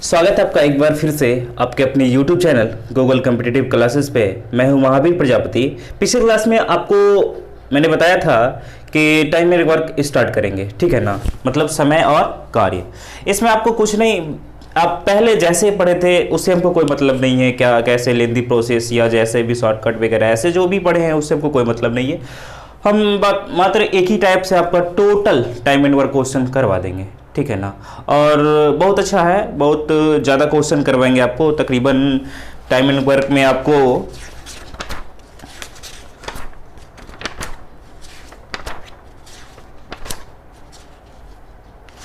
स्वागत है आपका एक बार फिर से आपके अपने YouTube channel Google competitive classes पे। मैं हूं महावीर प्रजापति। पिछले क्लास में आपको मैंने बताया था कि टाइम एंड वर्क स्टार्ट करेंगे, ठीक है ना, मतलब समय और कार्य। इसमें आपको कुछ नहीं, आप पहले जैसे पढ़े थे उससे हमको कोई मतलब नहीं है, क्या कैसे लेंदी प्रोसेस या जैसे भी शॉर्टकट वगैरह ऐसे जो भी पढ़े हैं उससे हमको कोई मतलब नहीं है। हम मात्र एक ही टाइप से आपका total time and work question करवा देंगे, ठीक है ना। और बहुत अच्छा है, बहुत ज़्यादा क्वेश्चन करवाएंगे आपको। तकरीबन टाइम एंड वर्क में आपको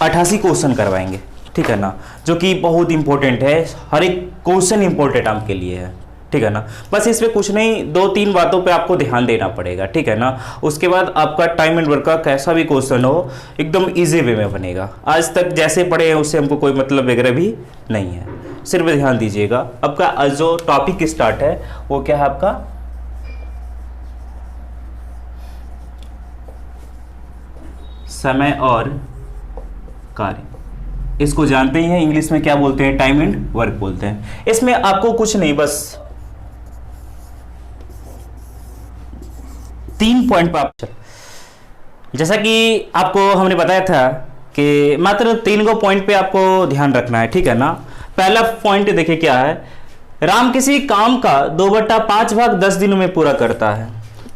88 क्वेश्चन करवाएंगे, ठीक है ना, जो कि बहुत इंपॉर्टेंट है। हर एक क्वेश्चन इंपॉर्टेंट आपके लिए है, ठीक है ना। बस इसमें कुछ नहीं, 2-3 बातों पे आपको ध्यान देना पड़ेगा, ठीक है ना। उसके बाद आपका टाइम एंड वर्क का कैसा भी क्वेश्चन हो एकदम इजी वे में बनेगा। आज तक जैसे पढ़े हैं उससे हमको कोई मतलब वगैरह भी नहीं है, सिर्फ ध्यान दीजिएगा। आपका जो टॉपिक स्टार्ट है वो क्या है आपका समय और कार्य। इसको जानते ही हैं, इंग्लिश में क्या बोलते हैं, टाइम एंड वर्क बोलते हैं। इसमें आपको कुछ नहीं, बस 3 पॉइंट पर आप, जैसा कि आपको हमने बताया था कि मात्र 3 गो पॉइंट पे आपको ध्यान रखना है, ठीक है ना। पहला पॉइंट देखिए क्या है, राम किसी काम का 2/5 भाग 10 दिनों में पूरा करता है,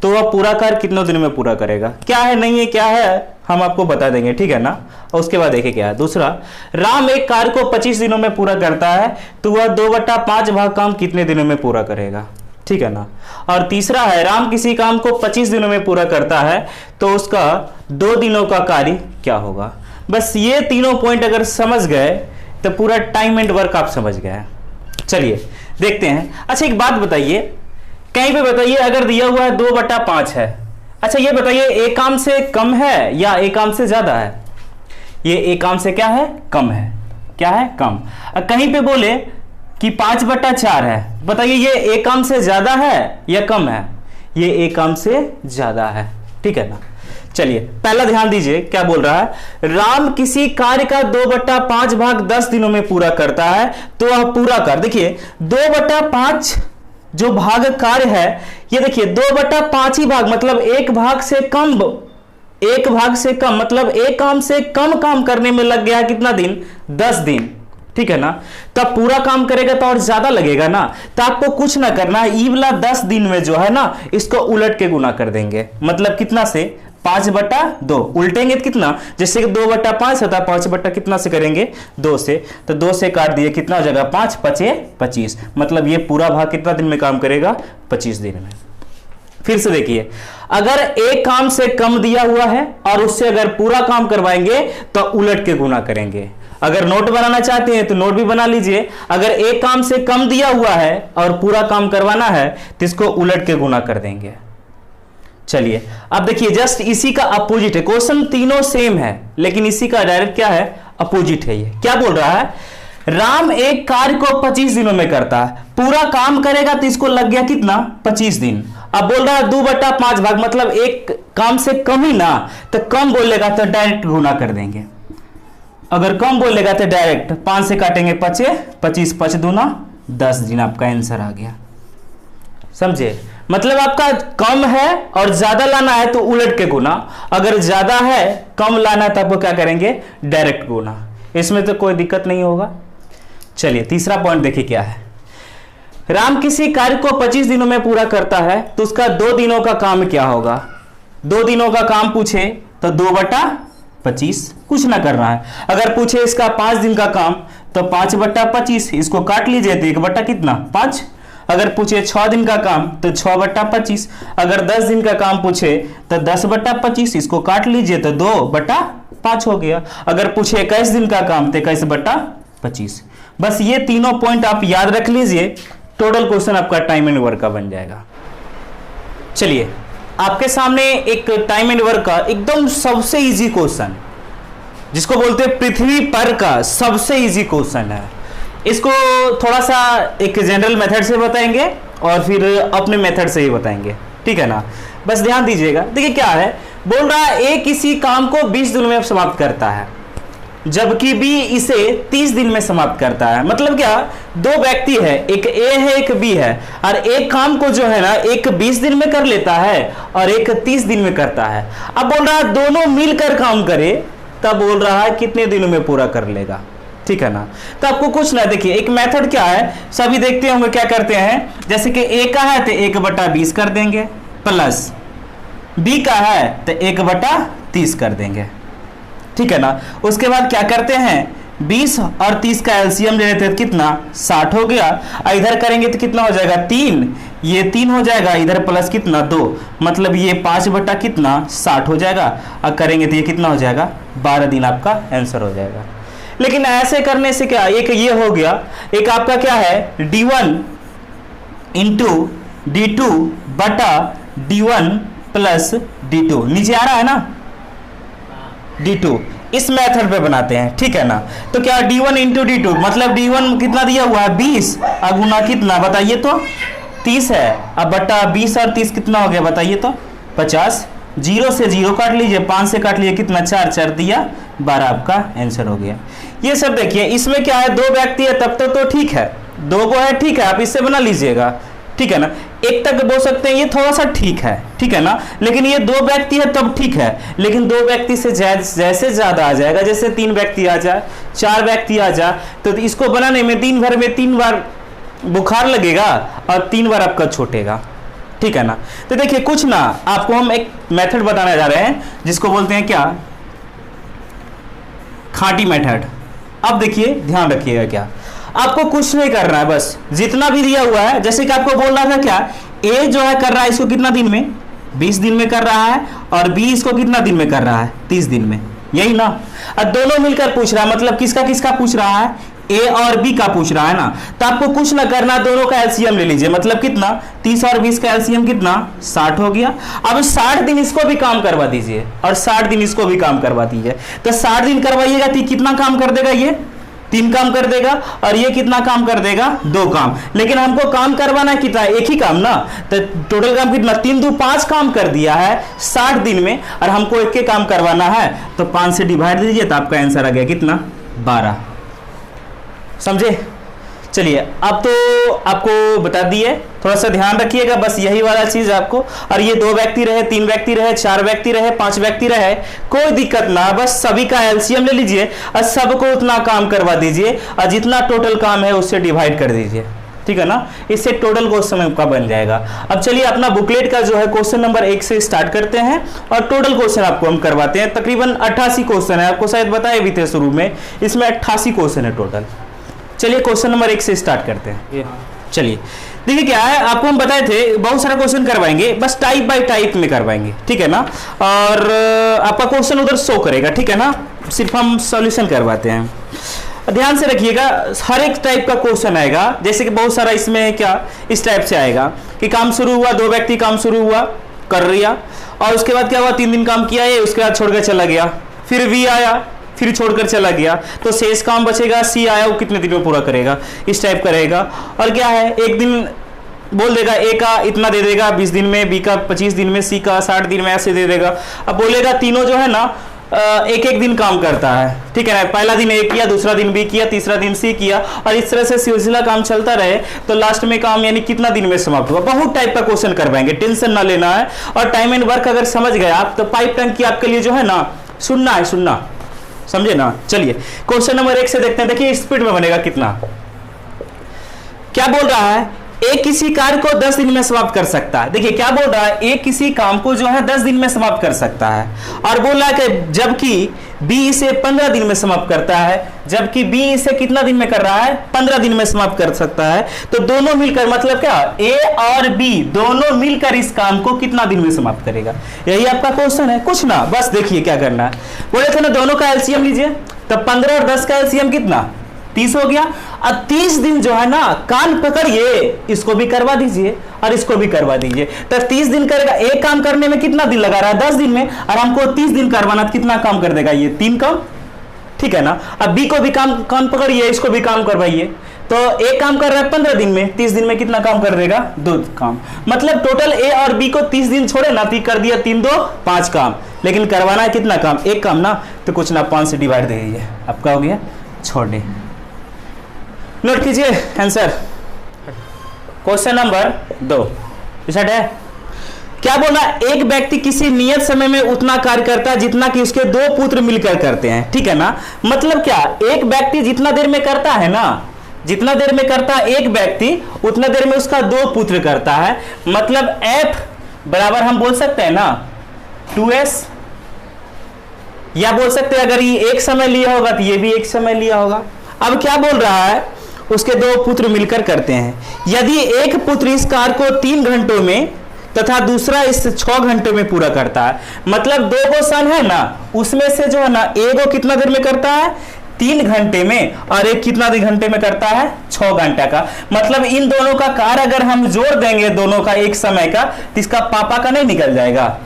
तो वह पूरा कार्य कितने दिनों में पूरा करेगा। क्या है, नहीं है, क्या है, हम आपको बता देंगे, ठीक है ना। और उसके बाद देखिए क्या है दूसरा, राम एक कार्य को 25 दिनों में पूरा करता है, तो वह 2/5 भाग काम कितने दिनों में पूरा करेगा, ठीक है ना। और तीसरा है, राम किसी काम को 25 दिनों में पूरा करता है, तो उसका 2 दिनों का कार्य क्या होगा। बस ये तीनों पॉइंट अगर समझ गए तो पूरा टाइम एंड वर्क आप समझ गए। चलिए देखते हैं। अच्छा एक बात बताइए, कहीं पे बताइए अगर दिया हुआ है 2/5 है, अच्छा ये बताइए एक काम से कम है या एक काम से ज्यादा है। ये एक काम से क्या है, कम है। क्या है, कम। कहीं पे बोले कि 5/4 है, बताइए ये एक काम से ज्यादा है या कम है। ये एक काम से ज्यादा है, ठीक है ना। चलिए पहला ध्यान दीजिए क्या बोल रहा है, राम किसी कार्य का 2/5 भाग 10 दिनों में पूरा करता है, तो वह पूरा कर, देखिए 2/5 जो भाग कार्य है, ये देखिए 2/5 ही भाग, मतलब एक भाग से कम, एक भाग से कम, मतलब एक काम से कम काम करने में लग गया कितना दिन, 10 दिन, ठीक है ना। तब पूरा काम करेगा तो और ज्यादा लगेगा ना। तो आपको कुछ ना करना, ई वाला 10 दिन में जो है ना, इसको उलट के गुना कर देंगे, मतलब कितना से 5/2 उल्टेंगे तो कितना, जैसे कि 2/5 होता है, 5 कितना से करेंगे 2 से, तो 2 से काट दिए, कितना हो जाएगा 5 × 5 = 25, मतलब ये पूरा भाग कितना दिन में काम करेगा, 25 दिन में। फिर से देखिए, अगर एक काम से कम दिया हुआ है और उससे अगर पूरा काम करवाएंगे तो उलट के गुना करेंगे। अगर नोट बनाना चाहते हैं तो नोट भी बना लीजिए, अगर एक काम से कम दिया हुआ है और पूरा काम करवाना है तो इसको उलट के गुना कर देंगे। चलिए अब देखिए, जस्ट इसी का अपोजिट है, क्वेश्चन तीनों सेम है लेकिन इसी का डायरेक्ट क्या है, अपोजिट है। ये क्या बोल रहा है, राम एक कार्य को 25 दिनों में करता है, पूरा काम करेगा तो इसको लग गया कितना, 25 दिन। अब बोल रहा है 2/5 भाग, मतलब एक काम से कम ही ना, तो कम बोलेगा तो डायरेक्ट गुना कर देंगे। अगर कम बोलेगा तो डायरेक्ट 5 से काटेंगे 5, 25 5 दूना 10 दिन, आपका आंसर आ गया। समझे, मतलब आपका कम है और ज्यादा लाना है तो उलट के गुना, अगर ज्यादा है कम लाना है तो आपको क्या करेंगे, डायरेक्ट गुना। इसमें तो कोई दिक्कत नहीं होगा। चलिए तीसरा पॉइंट देखिए क्या है, राम किसी कार्य को 25 दिनों में पूरा करता है, तो उसका 2 दिनों का काम क्या होगा। 2 दिनों का काम पूछे तो 2/25, कुछ ना करना है। अगर पूछे इसका 5 दिन का काम तो 5/25, इसको काट लीजिए तो 1 कितना 5। अगर पूछे 6 दिन का काम तो 6/25। अगर 10 दिन का काम पूछे तो 10/25, इसको काट लीजिए तो 2/5 हो गया। अगर पूछे 21 दिन का काम तो 21/25। बस ये तीनों पॉइंट आप याद रख लीजिए, टोटल क्वेश्चन आपका टाइम एंड वर्क का बन जाएगा। चलिए आपके सामने एक टाइम एंड वर्क का एकदम सबसे इजी क्वेश्चन, जिसको बोलते हैं पृथ्वी पर का सबसे इजी क्वेश्चन है। इसको थोड़ा सा एक जनरल मेथड से बताएंगे और फिर अपने मेथड से ही बताएंगे, ठीक है ना। बस ध्यान दीजिएगा। देखिए क्या है, बोल रहा है ए किसी काम को 20 दिनों में समाप्त करता है, जबकि बी इसे 30 दिन में समाप्त करता है। मतलब क्या, दो व्यक्ति है, एक ए है एक बी है, और एक काम को जो है ना एक 20 दिन में कर लेता है और एक 30 दिन में करता है। अब बोल रहा है दोनों मिलकर काम करे, तब बोल रहा है कितने दिनों में पूरा कर लेगा, ठीक है ना। तो आपको कुछ ना, देखिए एक मेथड क्या है, सभी देखते होंगे क्या करते हैं, जैसे कि ए का है तो 1/20 कर देंगे, प्लस बी का है तो 1/30 कर देंगे, ठीक है ना। उसके बाद क्या करते हैं, 20 और 30 का एलसीएम ले लेते हैं, कितना 60 हो गया, और इधर करेंगे तो कितना हो जाएगा 3, ये 3 हो जाएगा, इधर प्लस कितना 2, मतलब ये 5/60 हो जाएगा, और करेंगे तो ये कितना हो जाएगा 12 दिन आपका आंसर हो जाएगा। लेकिन ऐसे करने से क्या, एक ये हो गया, एक आपका क्या है D1 into D2/D1 plus D2, नीचे आ रहा है ना D2, इस मेथड पे बनाते हैं, ठीक है ना। तो क्या D1 इंटू D2, मतलब D1 कितना दिया हुआ है 20, अब गुना कितना बताइए तो 30 है, अब बटा 20 और 30 कितना हो गया बताइए तो 50, 0 से 0 काट लीजिए, 5 से काट लीजिए, कितना 4 4 दिया 12, आपका आंसर हो गया। ये सब देखिए, इसमें क्या है, दो व्यक्ति है तब तो ठीक है, दो को है ठीक है, आप इससे बना लीजिएगा, ठीक है ना। एक तक बोल सकते हैं ये थोड़ा सा ठीक है ना, लेकिन ये दो व्यक्ति है तब ठीक है, लेकिन दो व्यक्ति से जैसे ज्यादा आ जाएगा, जैसे 3 व्यक्ति आ जाए, 4 व्यक्ति आ जाए, तो इसको बनाने में दिन भर में 3 बार बुखार लगेगा और 3 बार आपका छूटेगा, ठीक है ना। तो देखिए कुछ ना, आपको हम एक मेथड बताने जा रहे हैं जिसको बोलते हैं क्या, खाटी मेथड। अब देखिए ध्यान रखिएगा, क्या आपको कुछ नहीं करना है, बस जितना भी दिया हुआ है, जैसे कि आपको बोल रहा था क्या, ए जो है कर रहा है इसको कितना दिन में 20 दिन में कर रहा है, और बी इसको कितना दिन में कर रहा है 30 दिन में, यही ना। और दोनों मिलकर पूछ रहा है, मतलब किसका किसका पूछ रहा है, ए और बी का पूछ रहा है ना। तो आपको कुछ ना करना, दोनों का एलसीएम ले लीजिए, मतलब कितना 30 और 20 का एलसीएम कितना 60 हो गया। अब 60 दिन इसको भी काम करवा दीजिए और 60 दिन इसको भी काम करवा दीजिए, तो 60 दिन करवाइएगा तो कितना काम कर देगा, ये 3 काम कर देगा, और ये कितना काम कर देगा 2 काम। लेकिन हमको काम करवाना है कितना, एक ही काम ना, तो टोटल काम कितना 3 2 5 काम कर दिया है 60 दिन में, और हमको एक के काम करवाना है, तो 5 से डिवाइड दीजिए, तो आपका आंसर आ गया कितना 12, समझे। चलिए अब तो आपको बता दिए, थोड़ा सा ध्यान रखिएगा, बस यही वाला चीज आपको। और ये 2 व्यक्ति रहे, 3 व्यक्ति रहे, 4 व्यक्ति रहे, 5 व्यक्ति रहे, कोई दिक्कत ना, बस सभी का एलसीएम ले लीजिए और सबको उतना काम करवा दीजिए, और जितना टोटल काम है उससे डिवाइड कर दीजिए, ठीक है ना। इससे टोटल क्वेश्चन आपका बन जाएगा। अब चलिए अपना बुकलेट का जो है क्वेश्चन नंबर 1 से स्टार्ट करते हैं, और टोटल क्वेश्चन आपको हम करवाते हैं। तकरीबन 88 क्वेश्चन है, आपको शायद बताए भी थे शुरू में, इसमें 88 क्वेश्चन है टोटल। चलिए क्वेश्चन नंबर 1 से स्टार्ट करते हैं। चलिए देखिए क्या है, आपको हम बताए थे बहुत सारा क्वेश्चन करवाएंगे, बस टाइप बाय टाइप में करवाएंगे, ठीक है ना। और आपका क्वेश्चन उधर शो करेगा, ठीक है ना, सिर्फ हम सॉल्यूशन करवाते हैं। ध्यान से रखिएगा, हर एक टाइप का क्वेश्चन आएगा, जैसे कि बहुत सारा इसमें क्या इस टाइप से आएगा कि काम शुरू हुआ, 2 व्यक्ति काम शुरू हुआ कर रिया, और उसके बाद क्या हुआ 3 दिन काम किया, ये उसके बाद छोड़कर चला गया, फिर वी आया, फिर छोड़कर चला गया, तो शेष काम बचेगा, सी आया वो कितने दिन में पूरा करेगा, इस टाइप का रहेगा। और क्या है, एक दिन बोल देगा, ए का इतना दे देगा 20 दिन में, बी का 25 दिन में, सी का 60 दिन में, ऐसे दे देगा। अब बोलेगा तीनों जो है ना एक एक दिन काम करता है, ठीक है ना, पहला दिन ए किया, दूसरा दिन बी किया, तीसरा दिन सी किया, और इस तरह से सिलसिला काम चलता रहे, तो लास्ट में काम यानी कितना दिन में समाप्त हुआ। बहुत टाइप का क्वेश्चन करवाएंगे, टेंशन ना लेना है। और टाइम एंड वर्क अगर समझ गए आप, तो पाइप टंकी आपके लिए जो है ना सुनना है, सुनना, समझे ना। चलिए क्वेश्चन नंबर 1 से देखते हैं, देखिए स्पीड में बनेगा कितना। क्या बोल रहा है, ए किसी कार्य को 10 दिन में समाप्त कर सकता है। देखिए क्या बोल रहा है, ए किसी काम को जो है 10 दिन में समाप्त कर सकता है, और बोल रहा है कि जबकि बी इसे 15 दिन में समाप्त करता है, जबकि बी इसे कितना दिन में कर रहा है 15 दिन में समाप्त कर सकता है। तो दोनों मिलकर, मतलब क्या, ए और बी दोनों मिलकर इस काम को कितना दिन में समाप्त करेगा, यही आपका क्वेश्चन है। कुछ ना, बस देखिए क्या करना है, बोले थे ना दोनों का एलसीएम लीजिए, तो 15 और 10 का एलसीएम कितना 30 हो गया। अब 30 दिन जो है ना कान पकड़िए, इसको भी करवा दीजिए और इसको भी करवा दीजिए, तो 30 दिन करेगा। एक काम करने में कितना दिन लगा रहा है 10 दिन में, और हमको 30 दिन करवाना, कितना काम कर देगा ये 3 काम, ठीक है ना। अब बी को भी कान पकड़िए, इसको भी काम करवाइए, तो एक काम कर रहा है 15 दिन में, 30 दिन में कितना काम कर देगा 2 काम। मतलब टोटल ए और बी को 30 दिन छोड़े ना, कर दिया 3 2 5 काम, लेकिन करवाना है कितना काम, एक काम ना, तो कुछ ना 5 से डिवाइड दे दीजिए, आपका हो गया 6D। नोट कीजिए आंसर। क्वेश्चन नंबर 2 है, क्या बोला, एक व्यक्ति किसी नियत समय में उतना कार्य करता है जितना कि उसके 2 पुत्र मिलकर करते हैं, ठीक है ना। मतलब क्या, एक व्यक्ति जितना देर में करता है ना, जितना देर में करता है एक व्यक्ति, उतना देर में उसका 2 पुत्र करता है। मतलब F बराबर हम बोल सकते हैं ना 2S, या बोल सकते हैं अगर ये एक समय लिया होगा तो ये भी एक समय लिया होगा। अब क्या बोल रहा है, उसके 2 पुत्र मिलकर करते हैं। यदि एक पुत्र इस कार्य को 3 घंटों में तथा दूसरा इस 6 घंटे में पूरा करता है, मतलब 2 गो सन है ना, उसमें से जो है ना एगो कितना देर में करता है 3 घंटे में, और एक कितना घंटे में करता है 6 घंटा का। मतलब इन दोनों का कार्य अगर हम जोड़ देंगे दोनों का एक समय का, तो इसका पापा का नहीं निकल जाएगा,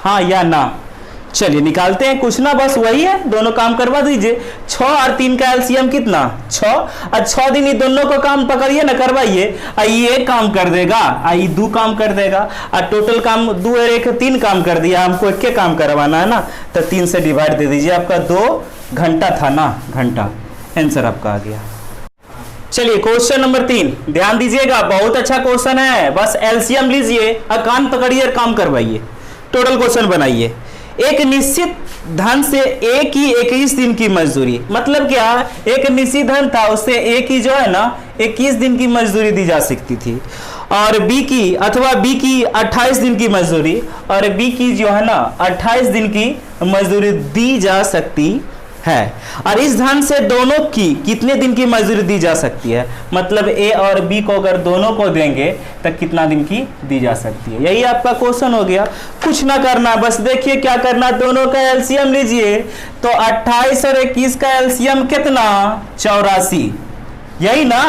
हाँ या ना। चलिए निकालते हैं, कुछ ना बस वही है, दोनों काम करवा दीजिए। 6 और 3 का एलसीएम कितना 6, और 6 दिन ये दोनों को काम पकड़िए ना, करवाइए, ये काम कर देगा, आई 2 काम कर देगा, और टोटल काम 2 और 1 3 काम कर दिया, हमको एक काम करवाना है ना, तो 3 से डिवाइड दे दीजिए, आपका 2 घंटा था ना, घंटा, आंसर आपका आ गया। चलिए क्वेश्चन नंबर 3 ध्यान दीजिएगा, बहुत अच्छा क्वेश्चन है, बस एलसीएम लीजिए और कान पकड़िए और काम करवाइए, टोटल क्वेश्चन बनाइए। एक निश्चित धन से A की 21 दिन की मजदूरी, मतलब क्या, एक निश्चित धन था, उससे A की जो है ना 21 दिन की मजदूरी दी जा सकती थी, और B की अथवा B की 28 दिन की मजदूरी, और B की जो है ना 28 दिन की मजदूरी दी जा सकती है। और इस धन से दोनों की कितने दिन की मजदूरी दी जा सकती है, मतलब A और B को अगर दोनों को देंगे तो कितना दिन की दी जा सकती है, यही आपका क्वेश्चन हो गया। कुछ ना करना, बस देखिए क्या करना, दोनों का एलसीएम लीजिए, तो 28 और 21 का एलसीएम कितना 84, यही ना।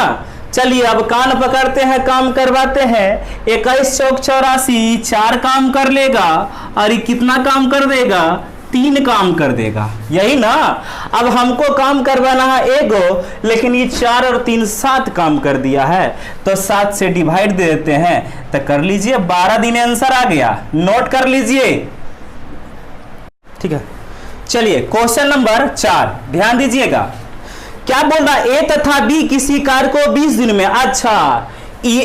चलिए अब कान पकड़ते हैं, काम करवाते हैं। 21 चौक 84, 4 काम कर लेगा, और ये कितना काम कर देगा 3 काम कर देगा, यही ना। अब हमको काम करवाना है एगो, लेकिन ये 4 और 3 7 काम कर दिया है, तो 7 से डिवाइड दे देते हैं, तो कर लीजिए 12 दिन आंसर आ गया, नोट कर लीजिए, ठीक है। चलिए क्वेश्चन नंबर 4 ध्यान दीजिएगा, क्या बोल रहा है, A तथा B किसी कार्य को 20 दिन में, अच्छा A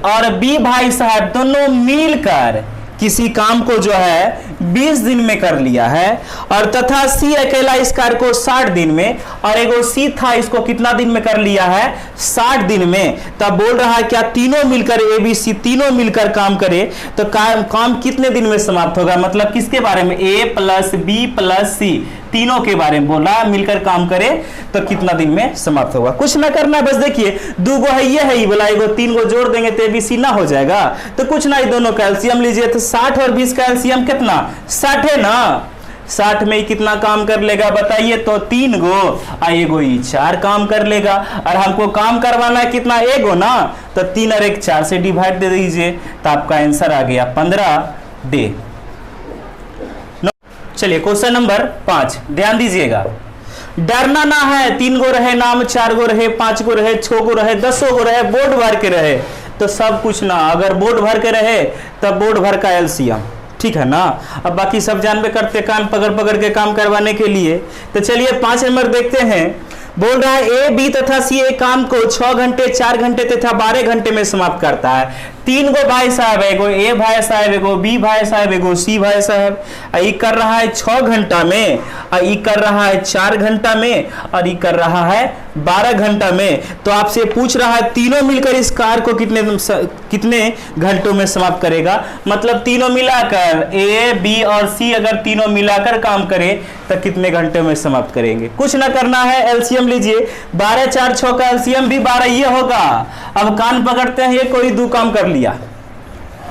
और B भाई साहब दोनों मिलकर किसी काम को जो है 20 दिन में कर लिया है, और तथा C अकेला इस कार्य को 60 दिन में, और एगो C था, इसको कितना दिन में कर लिया है 60 दिन में। तब बोल रहा है क्या तीनों मिलकर ABC तीनों मिलकर काम करे तो काम कितने दिन में समाप्त होगा, मतलब किसके बारे में, A plus B plus C तीनों के बारे में बोला, मिलकर काम करे तो कितना दिन में समाप्त होगा। कुछ ना करना, बस देखिए 2 गो है ये बोला, एगो 3 गो जोड़ देंगे तो ABC ना हो जाएगा, तो कुछ ना, दोनों का एलसीएम लीजिए, तो 60 और 20 का एलसीएम कितना 60 है ना, 60 में कितना काम कर लेगा बताइए, तो 3 गो, एगो 4 काम कर लेगा, और हमको काम करवाना है कितना एगो ना, तो 3 और 1 4 से डिवाइड दे दीजिए, तो आपका आंसर आ गया 15D। चलिए क्वेश्चन नंबर 5 ध्यान दीजिएगा, डरना ना है, 3 गो रहे नाम, 4 गो रहे, 5 गो रहे, 6 गो रहे, 10 गो रहे, बोर्ड भर के रहे, तो सब कुछ ना, अगर बोर्ड भर के रहे तब बोर्ड भर का एलसीएम, ठीक है ना। अब बाकी सब जानबे करते कान पकड़ पकड़ के काम करवाने के लिए, तो चलिए 5 नंबर देखते हैं। बोल रहा है A B तथा C एक काम को 6 घंटे 4 घंटे तथा 12 घंटे में समाप्त करता है। 3 गो भाई साहब, एगो A भाई साहब, एगो B भाई साहब, एगो C भाई साहब, ये कर रहा है 6 घंटा में, और ये कर रहा है 4 घंटा में, और ये कर रहा है 12 घंटा में। तो आपसे पूछ रहा है तीनों मिलकर इस कार्य को कितने घंटों में समाप्त करेगा, मतलब तीनों मिलाकर A B और C अगर तीनों मिलाकर काम करे तो कितने घंटे में समाप्त करेंगे। कुछ ना करना है, एलसीएम लीजिए, 12 4 6 का एलसीएम भी 12 ये होगा। अब कान पकड़ते हैं, ये कोई 2 काम कर लिया,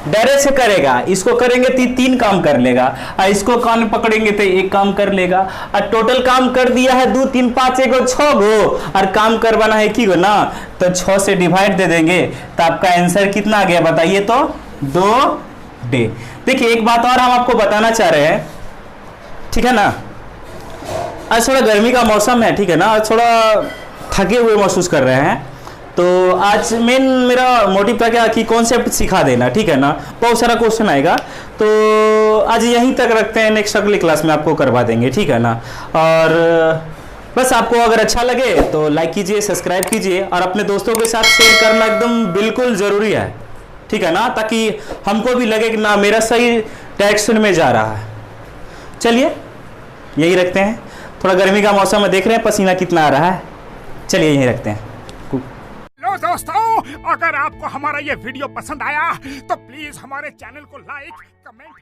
डायरेक्ट से करेगा, इसको करेंगे तो 3 काम कर लेगा, और इसको कान पकड़ेंगे तो 1 काम कर लेगा, और टोटल काम कर दिया है 2 3 5 एगो 6 गो, और काम करवाना है कि गो ना, तो 6 से डिवाइड दे देंगे, तो आपका आंसर कितना आ गया बताइए, तो 2D। देखिए एक बात और हम आपको बताना चाह रहे हैं, ठीक है ना, आज थोड़ा गर्मी का मौसम है, ठीक है ना, थोड़ा थके हुए महसूस कर रहे हैं, तो आज मेन मेरा मोटिव था क्या कि कॉन्सेप्ट सिखा देना, ठीक है ना। बहुत सारा क्वेश्चन आएगा, तो आज यहीं तक रखते हैं, नेक्स्ट अगली क्लास में आपको करवा देंगे, ठीक है ना। और बस आपको अगर अच्छा लगे तो लाइक कीजिए, सब्सक्राइब कीजिए और अपने दोस्तों के साथ शेयर करना एकदम बिल्कुल ज़रूरी है, ठीक है ना, ताकि हमको भी लगे कि ना मेरा सही डायरेक्शन में जा रहा है। चलिए यही रखते हैं, थोड़ा गर्मी का मौसम है, देख रहे हैं पसीना कितना आ रहा है। चलिए यही रखते हैं। हेलो दोस्तों, अगर आपको हमारा ये वीडियो पसंद आया तो प्लीज हमारे चैनल को लाइक, कमेंट